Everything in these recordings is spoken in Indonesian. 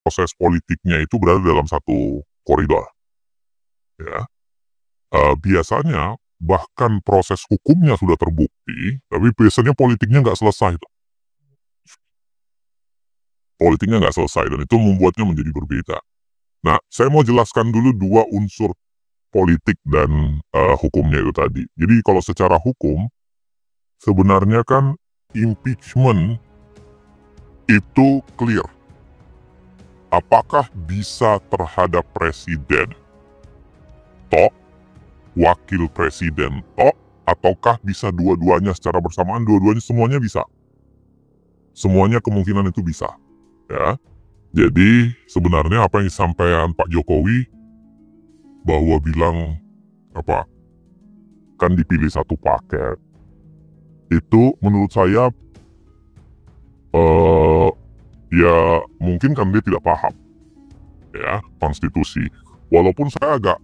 proses politiknya itu berada dalam satu koridor. Ya, biasanya bahkan proses hukumnya sudah terbukti, tapi biasanya politiknya nggak selesai. Politiknya nggak selesai dan itu membuatnya menjadi berbeda. Nah, saya mau jelaskan dulu dua unsur politik dan hukumnya itu tadi. Jadi kalau secara hukum, sebenarnya kan impeachment itu clear. Apakah bisa terhadap presiden, tok, wakil presiden, tok, ataukah bisa dua-duanya secara bersamaan, dua-duanya semuanya bisa. Semuanya kemungkinan itu bisa. Ya, jadi sebenarnya apa yang disampaikan Pak Jokowi bahwa bilang apa kan dipilih satu paket itu menurut saya ya mungkin kan dia tidak paham ya konstitusi. Walaupun saya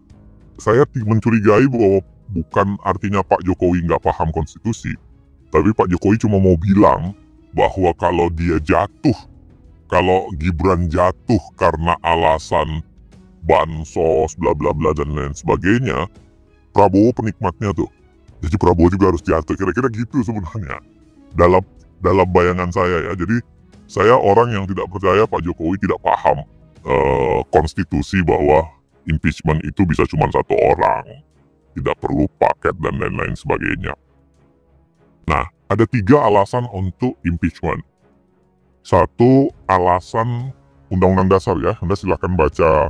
mencurigai bahwa bukan artinya Pak Jokowi nggak paham konstitusi, tapi Pak Jokowi cuma mau bilang bahwa kalau Gibran jatuh karena alasan bansos, bla bla bla dan lain sebagainya, Prabowo penikmatnya tuh. Jadi Prabowo juga harus jatuh. Kira-kira gitu sebenarnya. Dalam bayangan saya ya. Jadi saya orang yang tidak percaya Pak Jokowi tidak paham konstitusi bahwa impeachment itu bisa cuma satu orang. Tidak perlu paket dan lain-lain sebagainya. Nah, ada 3 alasan untuk impeachment. Satu, alasan Undang-Undang Dasar ya. Anda silahkan baca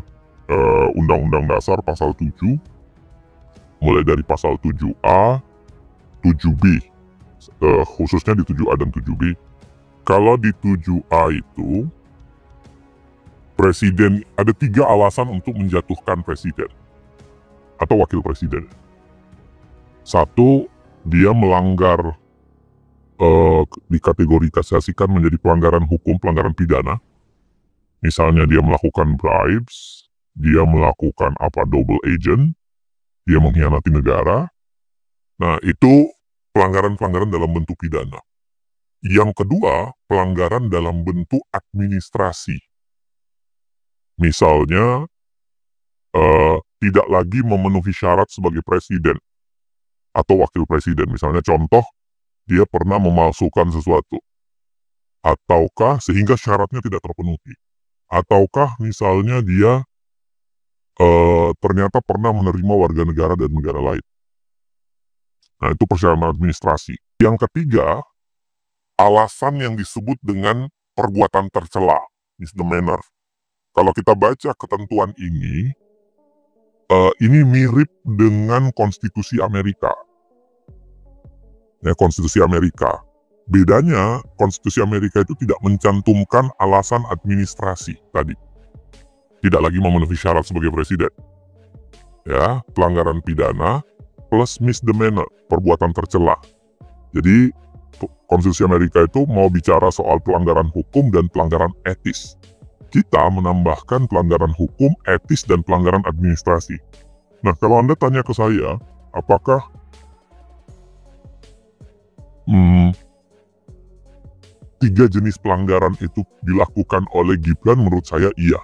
Undang-Undang Dasar pasal 7, mulai dari pasal 7A, 7B, khususnya di 7A dan 7B. Kalau di 7A itu, presiden, ada 3 alasan untuk menjatuhkan presiden atau wakil presiden. Satu, dia melanggar, dikategorisasikan menjadi pelanggaran hukum, pelanggaran pidana. Misalnya dia melakukan bribes, dia melakukan double agent, dia mengkhianati negara. Nah, itu pelanggaran-pelanggaran dalam bentuk pidana. Yang kedua, pelanggaran dalam bentuk administrasi. Misalnya, tidak lagi memenuhi syarat sebagai presiden atau wakil presiden. Misalnya contoh, dia pernah memalsukan sesuatu. Ataukah sehingga syaratnya tidak terpenuhi. Ataukah misalnya dia ternyata pernah menerima warga negara dari negara lain. Nah, itu persyaratan administrasi. Yang ketiga, alasan yang disebut dengan perbuatan tercela, misdemeanor. Kalau kita baca ketentuan ini mirip dengan konstitusi Amerika. Ya, konstitusi Amerika. Bedanya, konstitusi Amerika itu tidak mencantumkan alasan administrasi tadi. Tidak lagi memenuhi syarat sebagai presiden. Ya, pelanggaran pidana plus misdemeanor, perbuatan tercela. Jadi, konstitusi Amerika itu mau bicara soal pelanggaran hukum dan pelanggaran etis. Kita menambahkan pelanggaran hukum, etis, dan pelanggaran administrasi. Nah, kalau Anda tanya ke saya, apakah 3 jenis pelanggaran itu dilakukan oleh Gibran? Menurut saya iya.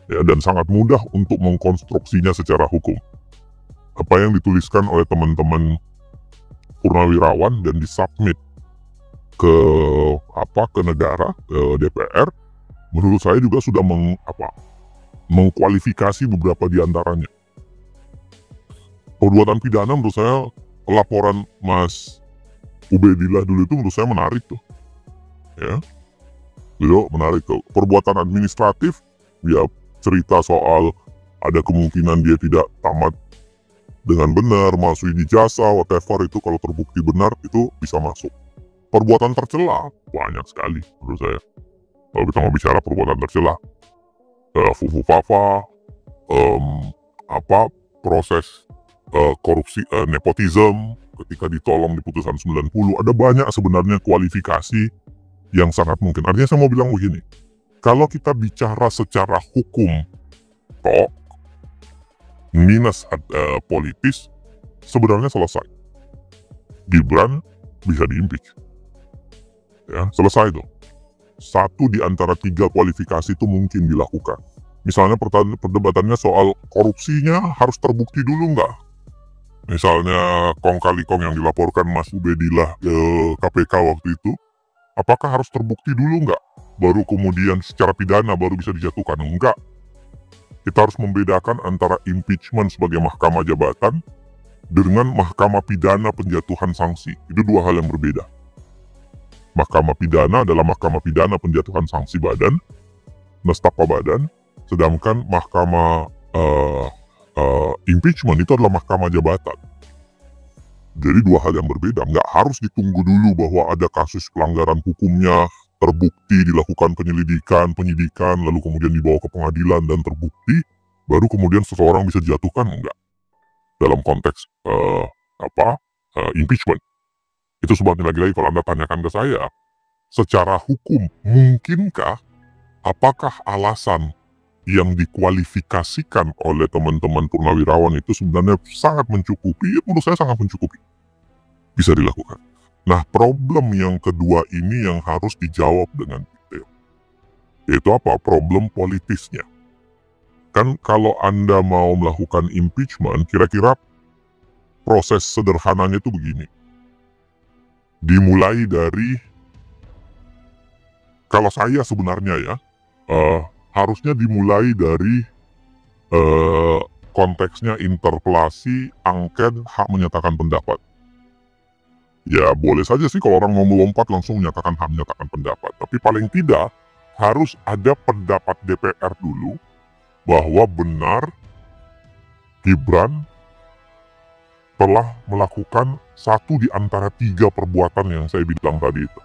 Ya, dan sangat mudah untuk mengkonstruksinya secara hukum. Apa yang dituliskan oleh teman-teman purnawirawan dan disubmit ke negara, ke DPR, menurut saya juga sudah mengkualifikasi beberapa di antaranya. Perbuatan pidana menurut saya, laporan Mas Ubedillah dulu itu menurut saya menarik tuh. Ya. Beliau menarik tuh. Perbuatan administratif, ya cerita soal ada kemungkinan dia tidak tamat dengan benar, masuk ijazah, whatever, itu kalau terbukti benar itu bisa masuk. Perbuatan tercela banyak sekali menurut saya. Kalau kita mau bicara perbuatan tercela, fufu-fafa, proses korupsi, nepotisme, ketika ditolong di putusan 90, ada banyak sebenarnya kualifikasi yang sangat mungkin. Artinya saya mau bilang begini, kalau kita bicara secara hukum, minus politis, sebenarnya selesai. Gibran bisa diimpeach. Ya, selesai tuh. satu di antara 3 kualifikasi itu mungkin dilakukan. Misalnya perdebatannya soal korupsinya harus terbukti dulu nggak? Misalnya kong kali kong yang dilaporkan Mas Ubedillah ke KPK waktu itu, apakah harus terbukti dulu nggak? Baru kemudian secara pidana baru bisa dijatuhkan? Enggak. Kita harus membedakan antara impeachment sebagai mahkamah jabatan dengan mahkamah pidana penjatuhan sanksi. Itu dua hal yang berbeda. Mahkamah pidana adalah mahkamah pidana penjatuhan sanksi badan, nestapa badan, sedangkan mahkamah impeachment itu adalah mahkamah jabatan. Jadi dua hal yang berbeda. Nggak harus ditunggu dulu bahwa ada kasus pelanggaran hukumnya, terbukti, dilakukan penyelidikan, penyidikan, lalu kemudian dibawa ke pengadilan dan terbukti, baru kemudian seseorang bisa dijatuhkan. Enggak. Dalam konteks impeachment. Itu sebabnya lagi-lagi kalau Anda tanyakan ke saya, secara hukum, mungkinkah, apakah alasan yang dikualifikasikan oleh teman-teman purnawirawan itu sebenarnya sangat mencukupi? Ya, menurut saya sangat mencukupi. Bisa dilakukan. Nah, problem yang kedua ini yang harus dijawab dengan detail. Yaitu apa? Problem politisnya. Kan kalau Anda mau melakukan impeachment, kira-kira proses sederhananya itu begini. Dimulai dari, kalau saya sebenarnya ya, harusnya dimulai dari konteksnya interpelasi, angket, hak menyatakan pendapat. Ya boleh saja sih kalau orang mau melompat langsung menyatakan hak menyatakan pendapat. Tapi paling tidak harus ada pendapat DPR dulu bahwa benar Gibran telah melakukan satu di antara 3 perbuatan yang saya bilang tadi itu.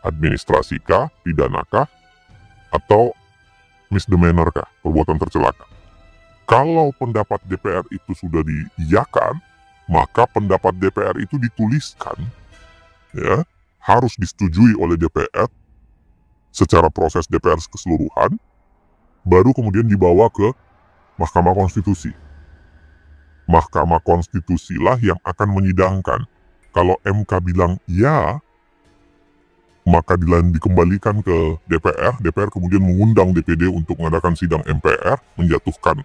Administrasi kah, pidana kah, atau misdemeanor kah, perbuatan tercelaka. Kalau pendapat DPR itu sudah diiyakan, maka pendapat DPR itu dituliskan, ya, harus disetujui oleh DPR secara proses DPR keseluruhan, baru kemudian dibawa ke Mahkamah Konstitusi. Mahkamah Konstitusi lah yang akan menyidangkan. Kalau MK bilang ya, maka dikembalikan ke DPR, DPR kemudian mengundang DPD untuk mengadakan sidang MPR, menjatuhkan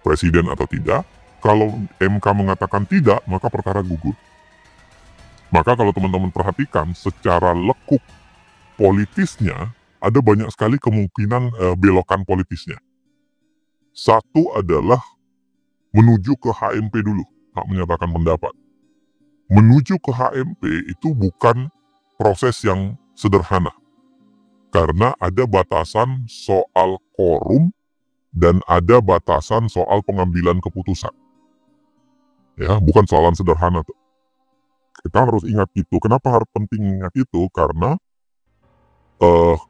presiden atau tidak. Kalau MK mengatakan tidak, maka perkara gugur. Maka kalau teman-teman perhatikan, secara lekuk politisnya, ada banyak sekali kemungkinan belokan politisnya. Satu adalah menuju ke HMP dulu, hak menyatakan pendapat. Menuju ke HMP itu bukan proses yang sederhana. Karena ada batasan soal quorum dan ada batasan soal pengambilan keputusan. Ya, bukan soalan sederhana tuh. Kita harus ingat itu. Kenapa harus penting ingat itu? Karena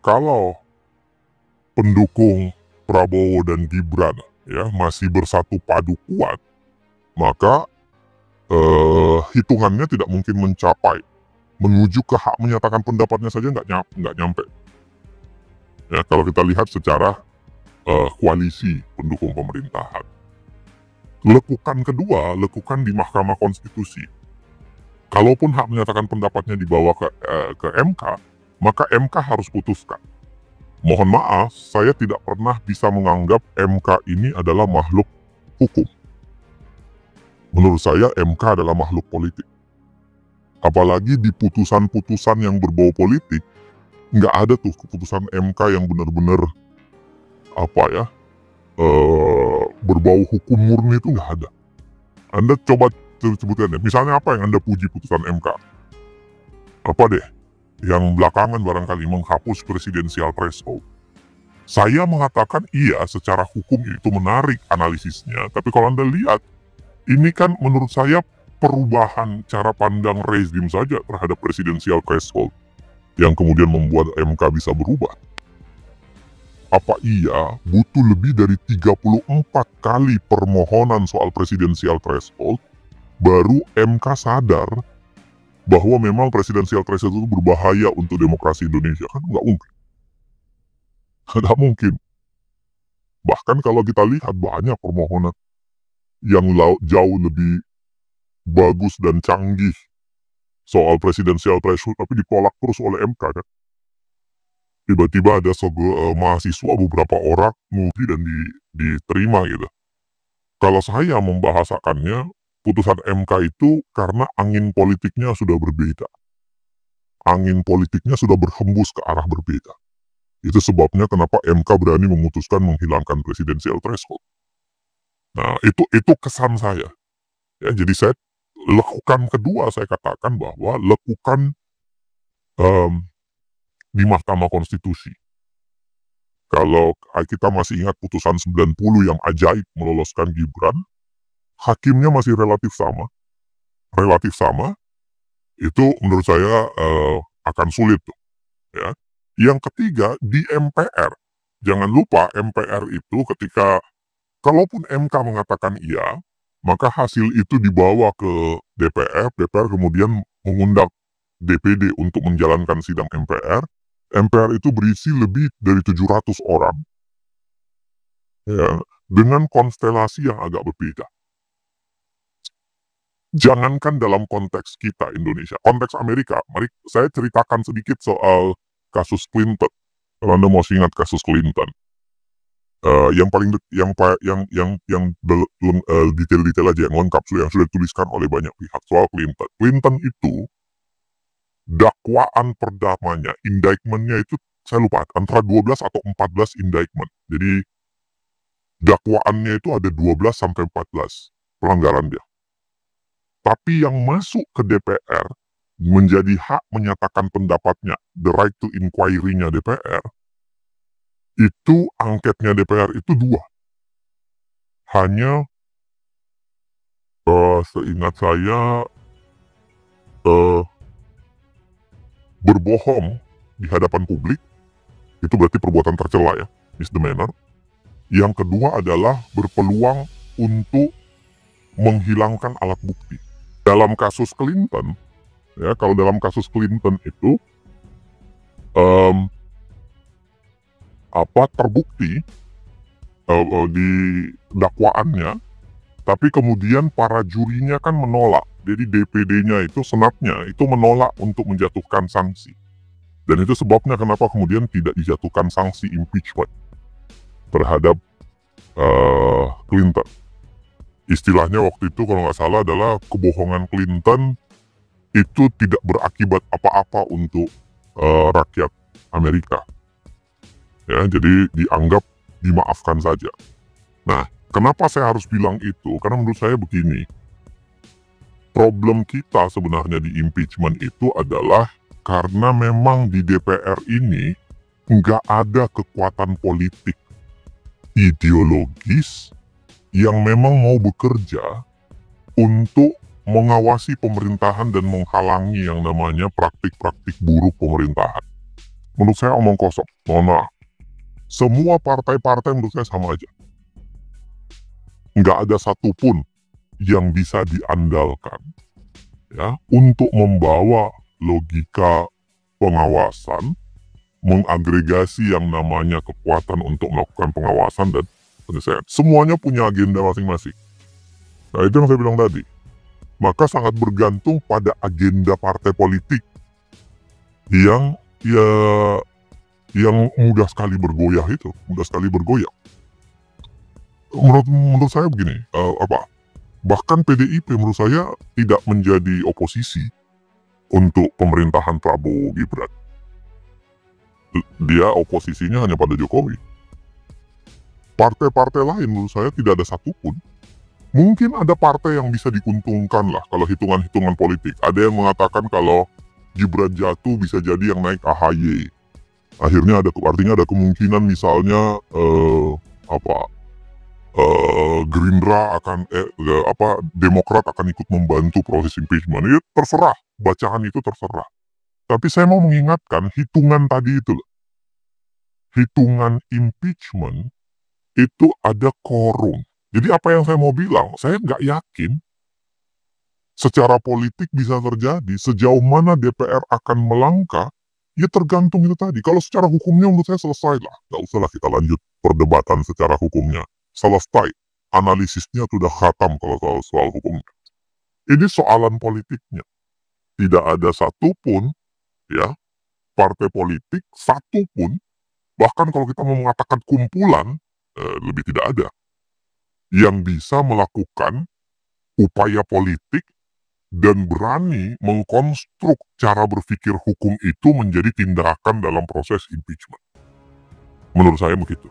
kalau pendukung Prabowo dan Gibran ya masih bersatu padu kuat, maka hitungannya tidak mungkin mencapai. Menuju ke hak menyatakan pendapatnya saja nggak nyampe. Ya, kalau kita lihat secara koalisi pendukung pemerintahan. Lekukan kedua, lekukan di Mahkamah Konstitusi. Kalaupun hak menyatakan pendapatnya dibawa ke MK, maka MK harus putuskan. Mohon maaf, saya tidak pernah bisa menganggap MK ini adalah makhluk hukum. Menurut saya MK adalah makhluk politik. Apalagi di putusan-putusan yang berbau politik, nggak ada tuh keputusan MK yang benar-benar berbau hukum murni, itu nggak ada. Anda coba sebutkan deh, misalnya apa yang Anda puji putusan MK? Apa deh? Yang belakangan barangkali menghapus presidensial threshold. Saya mengatakan iya, secara hukum itu menarik analisisnya, tapi kalau Anda lihat, ini kan menurut saya perubahan cara pandang rezim saja terhadap presidensial threshold yang kemudian membuat MK bisa berubah. Apa iya butuh lebih dari 34 kali permohonan soal presidensial threshold baru MK sadar bahwa memang presidensial threshold itu berbahaya untuk demokrasi Indonesia? Kan nggak mungkin. Nggak mungkin. Bahkan kalau kita lihat banyak permohonan yang jauh lebih bagus dan canggih soal presidensial threshold tapi ditolak terus oleh MK kan. tiba-tiba ada mahasiswa beberapa orang nguji dan diterima gitu. Kalau saya membahasakannya, putusan MK itu karena angin politiknya sudah berbeda. Angin politiknya sudah berhembus ke arah berbeda. Itu sebabnya kenapa MK berani memutuskan menghilangkan presidensial threshold. Nah, itu kesan saya. Ya, jadi saya lekukan kedua saya katakan bahwa lekukan em, di Mahkamah Konstitusi. Kalau kita masih ingat putusan 90 yang ajaib meloloskan Gibran, hakimnya masih relatif sama, itu menurut saya akan sulit tuh, ya. Yang ketiga di MPR. Jangan lupa MPR itu ketika kalaupun MK mengatakan iya, maka hasil itu dibawa ke DPR, DPR kemudian mengundang DPD untuk menjalankan sidang MPR. MPR itu berisi lebih dari 700 orang, ya, dengan konstelasi yang agak berbeda. Jangankan dalam konteks kita Indonesia, konteks Amerika, mari saya ceritakan sedikit soal kasus Clinton. Kalau Anda masih ingat kasus Clinton, yang paling detail-detail aja yang lengkap yang sudah dituliskan oleh banyak pihak soal Clinton. Clinton itu dakwaan pertamanya, indictment-nya itu saya lupa antara 12 atau 14 indictment. Jadi dakwaannya itu ada 12 sampai 14 pelanggaran dia. Tapi yang masuk ke DPR menjadi hak menyatakan pendapatnya, the right to inquiry-nya DPR, itu angketnya DPR itu 2. Hanya seingat saya berbohong di hadapan publik, itu berarti perbuatan tercela ya, misdemeanor. Yang kedua adalah berpeluang untuk menghilangkan alat bukti. Dalam kasus Clinton, ya kalau dalam kasus Clinton itu terbukti di dakwaannya, tapi kemudian para jurinya kan menolak. Jadi DPD-nya itu, senatnya itu menolak untuk menjatuhkan sanksi. Dan itu sebabnya kenapa kemudian tidak dijatuhkan sanksi impeachment terhadap Clinton. Istilahnya waktu itu kalau nggak salah adalah kebohongan Clinton itu tidak berakibat apa-apa untuk rakyat Amerika. Ya, jadi dianggap dimaafkan saja. Nah, kenapa saya harus bilang itu? Karena menurut saya begini, problem kita sebenarnya di impeachment itu adalah karena memang di DPR ini nggak ada kekuatan politik ideologis yang memang mau bekerja untuk mengawasi pemerintahan dan menghalangi yang namanya praktik-praktik buruk pemerintahan. Menurut saya omong kosong, mohon maaf. Semua partai-partai menurut saya sama aja. Nggak ada satupun yang bisa diandalkan ya untuk membawa logika pengawasan, mengagregasi yang namanya kekuatan untuk melakukan pengawasan dan penyelesaian. Semuanya punya agenda masing-masing. Nah, itu yang saya bilang tadi. Maka sangat bergantung pada agenda partai politik yang yang mudah sekali bergoyah itu, mudah sekali bergoyah. Menurut saya begini, bahkan PDIP menurut saya tidak menjadi oposisi untuk pemerintahan Prabowo Gibran. Dia oposisinya hanya pada Jokowi. Partai-partai lain menurut saya tidak ada satupun. Mungkin ada partai yang bisa dikuntungkan lah kalau hitungan-hitungan politik. Ada yang mengatakan kalau Gibran jatuh bisa jadi yang naik AHY. Akhirnya artinya ada kemungkinan misalnya Gerindra akan Demokrat akan ikut membantu proses impeachment. Itu terserah, bacaan itu terserah. Tapi saya mau mengingatkan hitungan tadi itu loh. Hitungan impeachment itu ada quorum. Jadi apa yang saya mau bilang, saya nggak yakin secara politik bisa terjadi. Sejauh mana DPR akan melangkah, ya tergantung itu tadi. Kalau secara hukumnya menurut saya selesai lah. Nggak usah lah kita lanjut perdebatan secara hukumnya. Selesai. Analisisnya sudah khatam kalau soal hukumnya. Ini soalan politiknya. Tidak ada satupun ya partai politik satu pun, bahkan kalau kita mau mengatakan kumpulan, lebih tidak ada, yang bisa melakukan upaya politik dan berani mengkonstruk cara berpikir hukum itu menjadi tindakan dalam proses impeachment. Menurut saya begitu.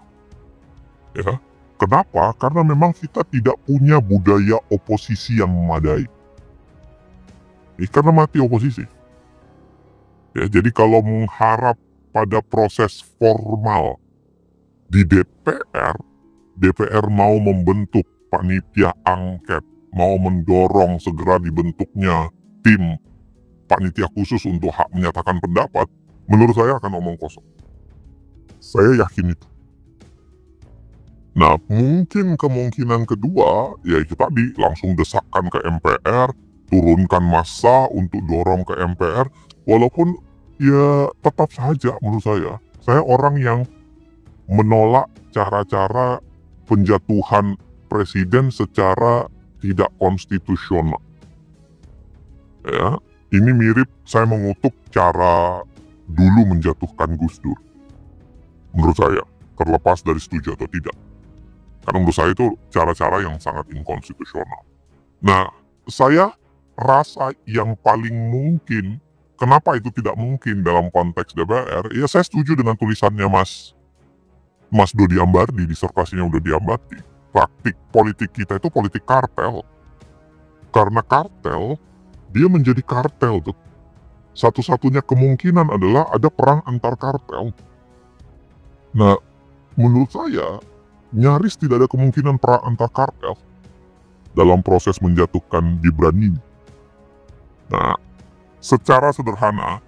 Ya. Kenapa? Karena memang kita tidak punya budaya oposisi yang memadai. Karena mati oposisi. Ya, jadi kalau mengharap pada proses formal di DPR, DPR mau membentuk panitia angket, mau mendorong segera dibentuknya tim panitia khusus untuk hak menyatakan pendapat, menurut saya akan omong kosong. Saya yakin itu. Nah, mungkin kemungkinan kedua, yaitu tadi, langsung desakan ke MPR, turunkan massa untuk dorong ke MPR, walaupun ya tetap saja menurut saya orang yang menolak cara-cara penjatuhan presiden secara tidak konstitusional. Ya, ini mirip saya mengutuk cara dulu menjatuhkan Gus Dur. Menurut saya, terlepas dari setuju atau tidak. Karena menurut saya itu cara-cara yang sangat inkonstitusional. Nah, saya rasa yang paling mungkin, kenapa itu tidak mungkin dalam konteks DPR, ya saya setuju dengan tulisannya Mas Dodi Ambardi, disertasinya udah diambati. Praktik politik kita itu politik kartel. Karena kartel, dia menjadi kartel tuh. Satu-satunya kemungkinan adalah ada perang antar kartel. Nah, menurut saya, nyaris tidak ada kemungkinan perang antar kartel dalam proses menjatuhkan Gibran ini. Nah, secara sederhana,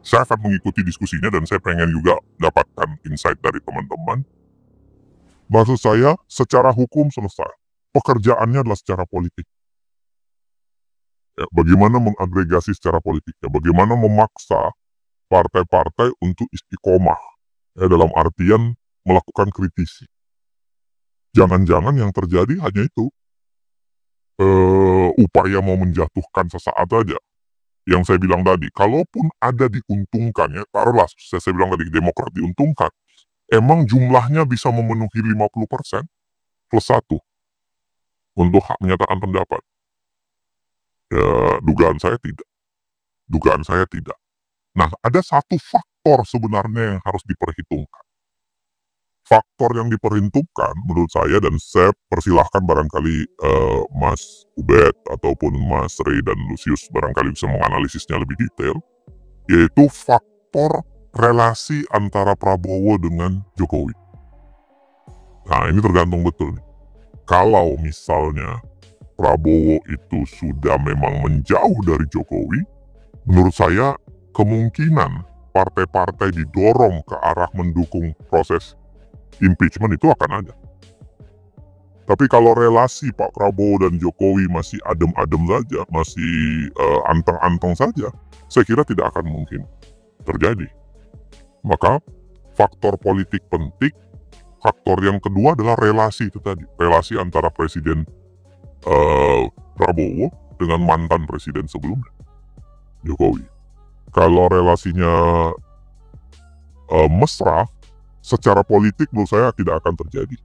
saya akan mengikuti diskusinya dan saya pengen juga dapatkan insight dari teman-teman. Maksud saya, secara hukum selesai. Pekerjaannya adalah secara politik. Ya, bagaimana mengagregasi secara politiknya, bagaimana memaksa partai-partai untuk istiqomah. Ya, dalam artian melakukan kritisi. Jangan-jangan yang terjadi hanya itu, upaya mau menjatuhkan sesaat saja. Yang saya bilang tadi, kalaupun ada diuntungkan, ya taruhlah saya bilang tadi Demokrat diuntungkan, emang jumlahnya bisa memenuhi 50% plus 1 untuk hak menyatakan pendapat. Ya, dugaan saya tidak. Dugaan saya tidak. Nah, ada satu faktor sebenarnya yang harus diperhitungkan. Faktor yang diperhitungkan menurut saya, dan saya persilahkan barangkali Mas Ubed ataupun Mas Rey dan Lucius barangkali bisa menganalisisnya lebih detail, yaitu faktor relasi antara Prabowo dengan Jokowi. Nah, ini tergantung betul nih. Kalau misalnya Prabowo itu sudah memang menjauh dari Jokowi, menurut saya kemungkinan partai-partai didorong ke arah mendukung proses impeachment itu akan ada. Tapi kalau relasi Pak Prabowo dan Jokowi masih adem-adem saja, masih anteng-anteng saja, saya kira tidak akan mungkin terjadi. Maka faktor politik penting. Faktor yang kedua adalah relasi itu tadi. Relasi antara Presiden Prabowo dengan mantan presiden sebelumnya, Jokowi. Kalau relasinya mesra, secara politik menurut saya tidak akan terjadi.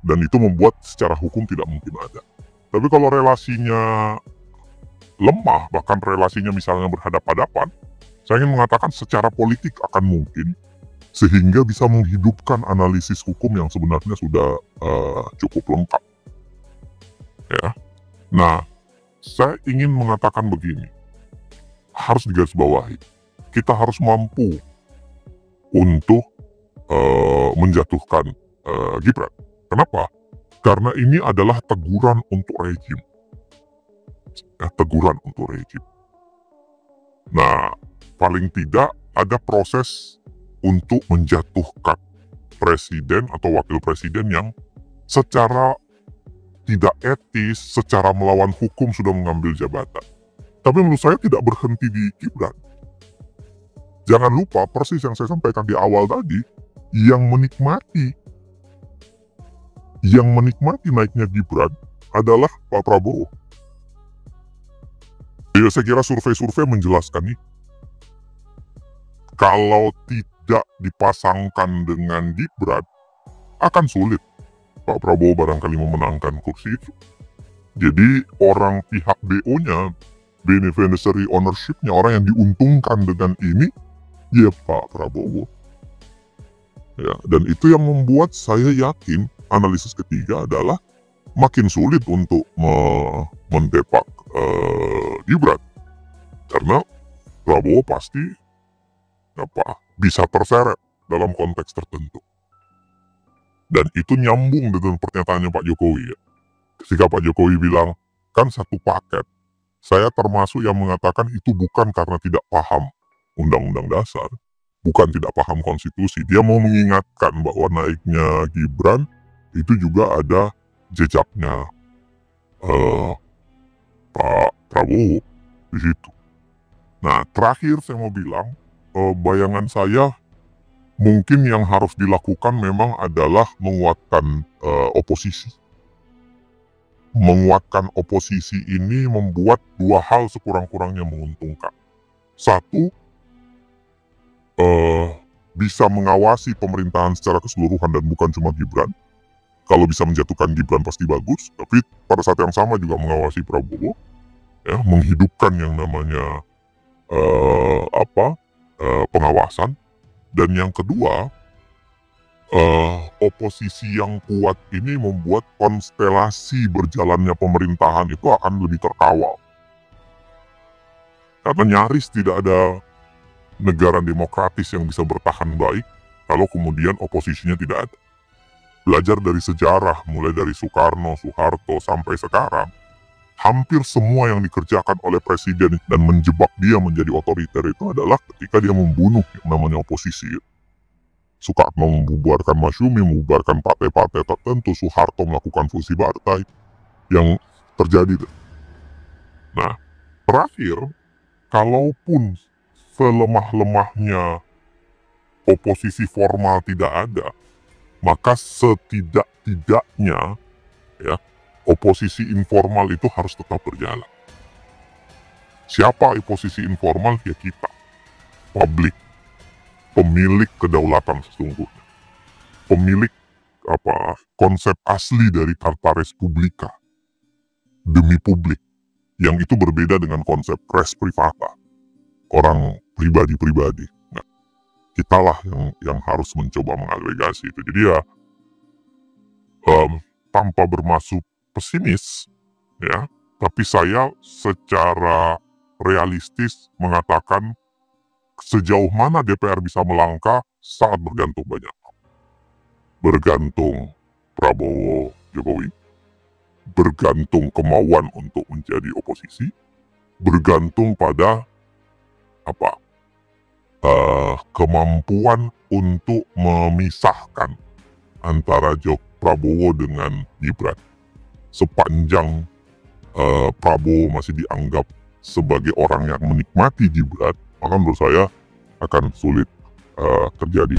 Dan itu membuat secara hukum tidak mungkin ada. Tapi kalau relasinya lemah, bahkan relasinya misalnya berhadapan-hadapan, saya ingin mengatakan secara politik akan mungkin, sehingga bisa menghidupkan analisis hukum yang sebenarnya sudah cukup lengkap. Ya. Nah, saya ingin mengatakan begini, harus digarisbawahi, kita harus mampu untuk menjatuhkan Gibran. Kenapa? Karena ini adalah teguran untuk rejim. Ya, teguran untuk rejim. Nah, paling tidak ada proses untuk menjatuhkan presiden atau wakil presiden yang secara tidak etis, secara melawan hukum sudah mengambil jabatan. Tapi menurut saya tidak berhenti di Gibran. Jangan lupa persis yang saya sampaikan di awal tadi, yang menikmati naiknya Gibran adalah Pak Prabowo. Ya, saya kira survei-survei menjelaskan nih. Kalau tidak dipasangkan dengan Gibran, akan sulit Pak Prabowo barangkali memenangkan kursi itu. Jadi orang pihak BO-nya, beneficiary ownership-nya, orang yang diuntungkan dengan ini, ya Pak Prabowo. Ya, dan itu yang membuat saya yakin analisis ketiga adalah makin sulit untuk mendepak Gibran. Karena Prabowo pasti bisa terseret dalam konteks tertentu. Dan itu nyambung dengan pernyataannya Pak Jokowi ya. Ketika Pak Jokowi bilang, kan satu paket. Saya termasuk yang mengatakan itu bukan karena tidak paham Undang-Undang Dasar, bukan tidak paham konstitusi. Dia mau mengingatkan bahwa naiknya Gibran itu juga ada jejaknya Pak Prabowo di situ. Nah, terakhir saya mau bilang, bayangan saya mungkin yang harus dilakukan memang adalah menguatkan oposisi. Menguatkan oposisi ini membuat dua hal sekurang-kurangnya menguntungkan. Satu, bisa mengawasi pemerintahan secara keseluruhan dan bukan cuma Gibran. Kalau bisa menjatuhkan Gibran pasti bagus, tapi pada saat yang sama juga mengawasi Prabowo, ya, menghidupkan yang namanya pengawasan. Dan yang kedua, oposisi yang kuat ini membuat konstelasi berjalannya pemerintahan itu akan lebih terkawal. Karena nyaris tidak ada negara demokratis yang bisa bertahan baik kalau kemudian oposisinya tidak ada. Belajar dari sejarah, mulai dari Soekarno, Soeharto, sampai sekarang, hampir semua yang dikerjakan oleh presiden dan menjebak dia menjadi otoriter itu adalah ketika dia membunuh yang namanya oposisi. Soekarno membubarkan Masyumi, membubarkan partai-partai tertentu, Soeharto melakukan fusi partai yang terjadi. Nah, terakhir, kalaupun selemah-lemahnya oposisi formal tidak ada, maka setidak-tidaknya ya, oposisi informal itu harus tetap berjalan. Siapa oposisi informal? Ya kita, publik, pemilik kedaulatan sesungguhnya, pemilik konsep asli dari Carta Respublica, demi publik, yang itu berbeda dengan konsep res privata, orang pribadi-pribadi. Nah, kitalah yang harus mencoba mengagregasi itu. Jadi ya, tanpa bermaksud pesimis, ya, tapi saya secara realistis mengatakan sejauh mana DPR bisa melangkah sangat bergantung banyak. Bergantung Prabowo Jokowi, bergantung kemauan untuk menjadi oposisi, bergantung pada kemampuan untuk memisahkan antara Prabowo dengan Gibran. Sepanjang Prabowo masih dianggap sebagai orang yang menikmati Gibran, maka menurut saya akan sulit terjadi.